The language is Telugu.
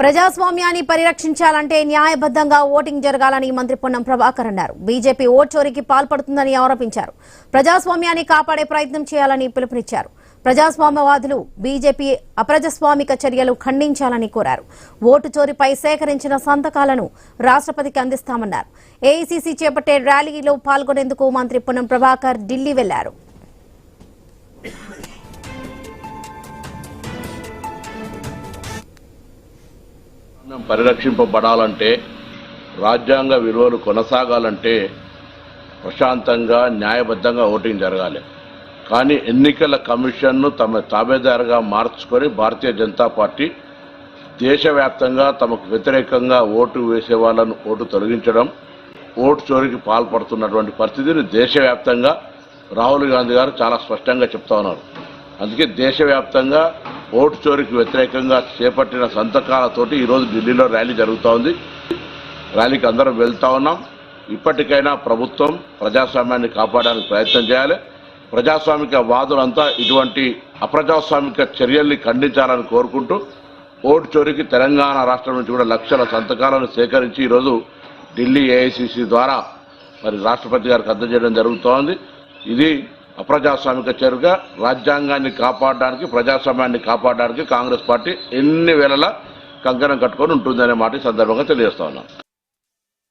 ప్రజాస్వామ్యాన్ని పరిరక్షించాలంటే న్యాయబద్ధంగా ఓటింగ్ జరగాలని మంత్రి పొన్నం ప్రభాకర్ అన్నారు. బీజేపీ ఓట్ చోరీకి పాల్పడుతుందని ఆరోపించారు. ప్రజాస్వామ్యాన్ని కాపాడే ప్రయత్నం చేయాలని పిలుపునిచ్చారు. ప్రజాస్వామ్యవాదులు బీజేపీ అప్రజాస్వామిక చర్యలు ఖండించాలని కోరారు. ఓటు చోరీపై సేకరించిన సంతకాలను రాష్ట్రపతికి అందిస్తామన్నారు. ఏఐసీసీ చేపట్టే ర్యాలీలో పాల్గొనేందుకు మంత్రి పొన్నం ప్రభాకర్ ఢిల్లీ వెళ్లారు. పరిరక్షింపబడాలంటే, రాజ్యాంగ విలువలు కొనసాగాలంటే ప్రశాంతంగా న్యాయబద్ధంగా ఓటింగ్ జరగాలి. కానీ ఎన్నికల కమిషన్ను తమ తాబేదారుగా మార్చుకొని భారతీయ జనతా పార్టీ దేశవ్యాప్తంగా తమకు వ్యతిరేకంగా ఓటు వేసే వాళ్ళను ఓటు తొలగించడం, ఓటు చోరీకి పాల్పడుతున్నటువంటి పరిస్థితిని దేశవ్యాప్తంగా రాహుల్ గాంధీ గారు చాలా స్పష్టంగా చెప్తా ఉన్నారు. అందుకే దేశవ్యాప్తంగా ఓటు చోరీకి వ్యతిరేకంగా చేపట్టిన సంతకాలతోటి ఈరోజు ఢిల్లీలో ర్యాలీ జరుగుతూ ఉంది. ర్యాలీకి అందరం వెళ్తా ఉన్నాం. ఇప్పటికైనా ప్రభుత్వం ప్రజాస్వామ్యాన్ని కాపాడడానికి ప్రయత్నం చేయాలి. ప్రజాస్వామిక వాదులంతా ఇటువంటి అప్రజాస్వామిక చర్యల్ని ఖండించాలని కోరుకుంటూ ఓటు చోరీకి తెలంగాణ రాష్ట్రం నుంచి కూడా లక్షల సంతకాలను సేకరించి ఈరోజు ఢిల్లీ ఏఐసీసీ ద్వారా మరి రాష్ట్రపతి గారికి అందజేయడం జరుగుతోంది. ఇది అప్రజాస్వామిక చర్యగా రాజ్యాంగాన్ని కాపాడడానికి, ప్రజాస్వామ్యాన్ని కాపాడడానికి కాంగ్రెస్ పార్టీ ఎన్ని వేళలా కంకణం కట్టుకొని ఉంటుందనే మాట ఈ సందర్భంగా తెలియజేస్తా ఉన్నాం.